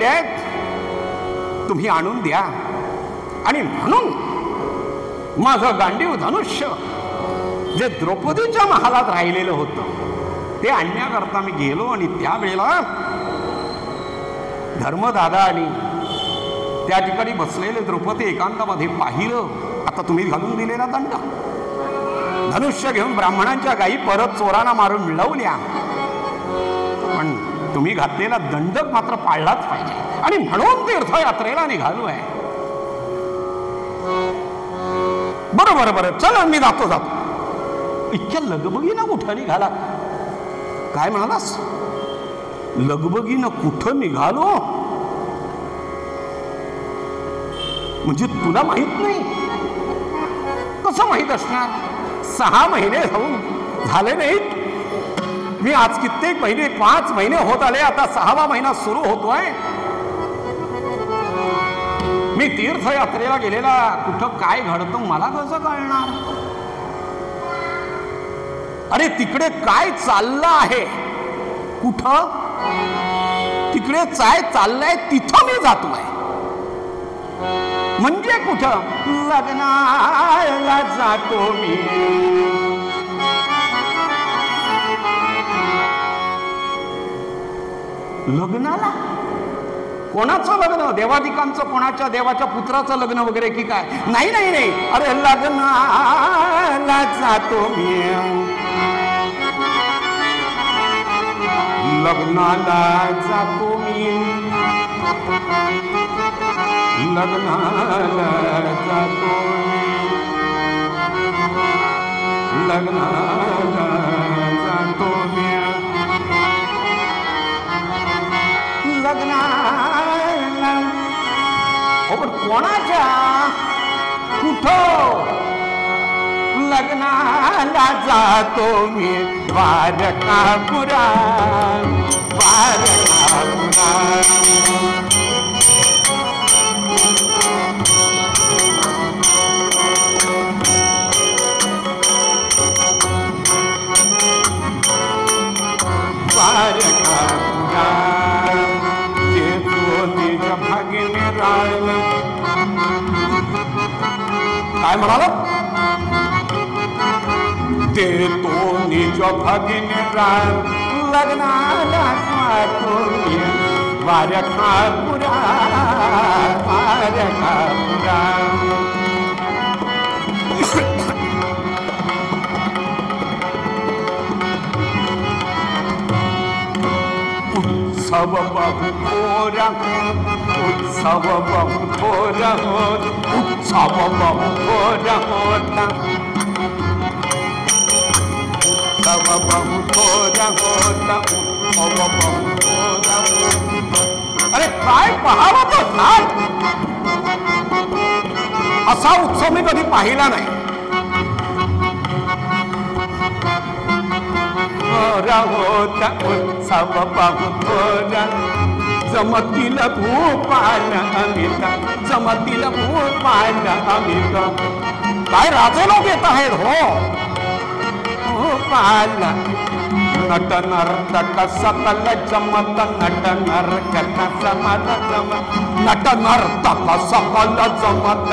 आहेत तुम्ही आणून द्या. आणि म्हणून माझं गांडीव धनुष्य जे द्रौपदीच्या महालात राहिलेलं होतं ते आणण्याकरता मी गेलो. आणि त्यावेळेला धर्मदादा आणि त्या ठिकाणी बसलेले द्रौपदी एकांतामध्ये पाहिलं. आता तुम्ही घालून दिलेला दंड धनुष्य घेऊन ब्राह्मणांच्या गायी परत चोरांना मारून मिळवल्या, पण तुम्ही घातलेला दंड मात्र पाळलाच पाहिजे. आणि म्हणून तीर्थयात्रेला निघालो आहे. बरोबर बरं, चला मी जातो. इतक्या लगबगीनं कुठं निघाला? काय म्हणालास? लगबगीनं कुठं निघालो म्हणजे तुला माहित नाही? कसं माहित असणार? 6 महिने झाले नाहीत. मी आज कित्येक महिने, 5 महिने होत आले, आता 6वा महिना सुरू होतोय. मी तीर्थयात्रेला गेलेला कुठं काय घडतं मला कसं कळणार? अरे तिकडे काय चाललं आहे? कुठं? तिकडे काय चाललंय तिथं मी जातोय. म्हणजे कुठं? लग्नाला जातो मी. लग्नाला? कोणाचं लग्न? देवादिकांचं? कोणाच्या देवाच्या पुत्राचं लग्न वगैरे की काय? नाही नाही नाही. अरे लग्नाला जातो मी. लग्नाला जातो मी. लग्नाला जातो मी. लग्नाला जातो मी. लग्नाला. पण कोणाच्या? कुठं? लग्नाला जातो मी. द्वारकापुरा. द्वारकापुरा. काय म्हणाला? देतो निज भगिनी राय. लग्नाला जातो मी. द्वारकापुरा. द्वारकापुरा. उत्सव बहु उत्सव बहु होत. उत्सव बहु होता. उत्सव बहु होता. उत्सव बहु. अरे काय पाहावं तो थाट. असा उत्सव मी कधी पाहिला नाही. होता उत्सव बहु. जमतील भूपाल अमित. जमतील भूपाल अमित. काय राजे लोक येत आहेत हो. भूपाल. नट नर्तक सकल जमत. नट नर्तक समत जमत. नट नर्तक सकल जमत.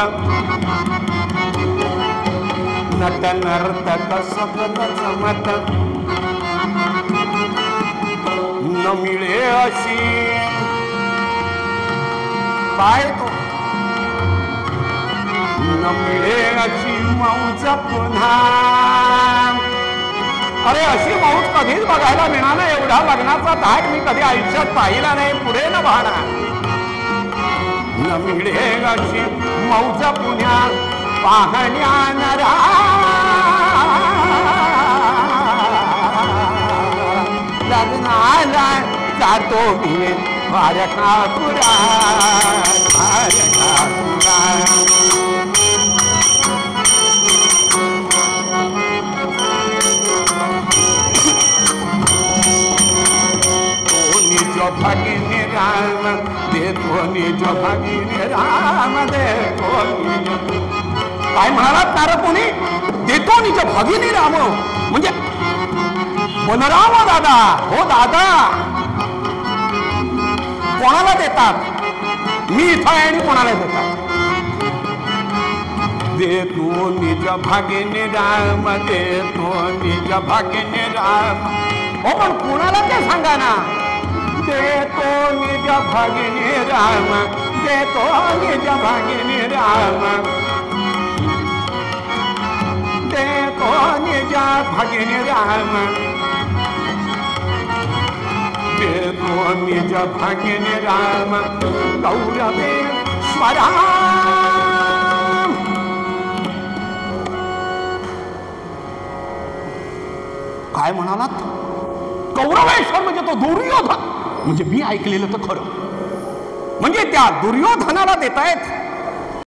नट नर्तक सकल जमत. न मिळे अशी. काय तो? न मिळे अशी मौज पुन्हा. अरे अशी मौज कधीच बघायला मिळणार नाही. एवढा लग्नाचा थाट मी कधी आयुष्यात पाहिला नाही. पुढे न पाहणार. न मिळे अशी मौज पुन्हा. पाहण्यानरा. लग्नाला जातो मी. द्वारकापुरा. द्वारकापुरा. तो निज भगिनी राम. देतो निज भगिनी राम. देतो निज. काय म्हणालात नारद मुनी? देतो निज भगिनी राम म्हणजे बलराम दादा. हो दादा. कोणाला देतात? मी इथं आहे आणि कोणाला देतात? देतो निज भागेने राम, देतो निज भागेने राम. हो पण कोणाला ते सांगा ना. देतो निज भागेने राम, देतो निज भागेने राम, देतो निज भागेने राम, देतो निज भागेने राम. गौरवेश्वरा काय म्हणालात? कौरवेश्वर म्हणजे तो दुर्योधन. म्हणजे मी ऐकलेलं तर खरं. म्हणजे त्या दुर्योधनाला देतायत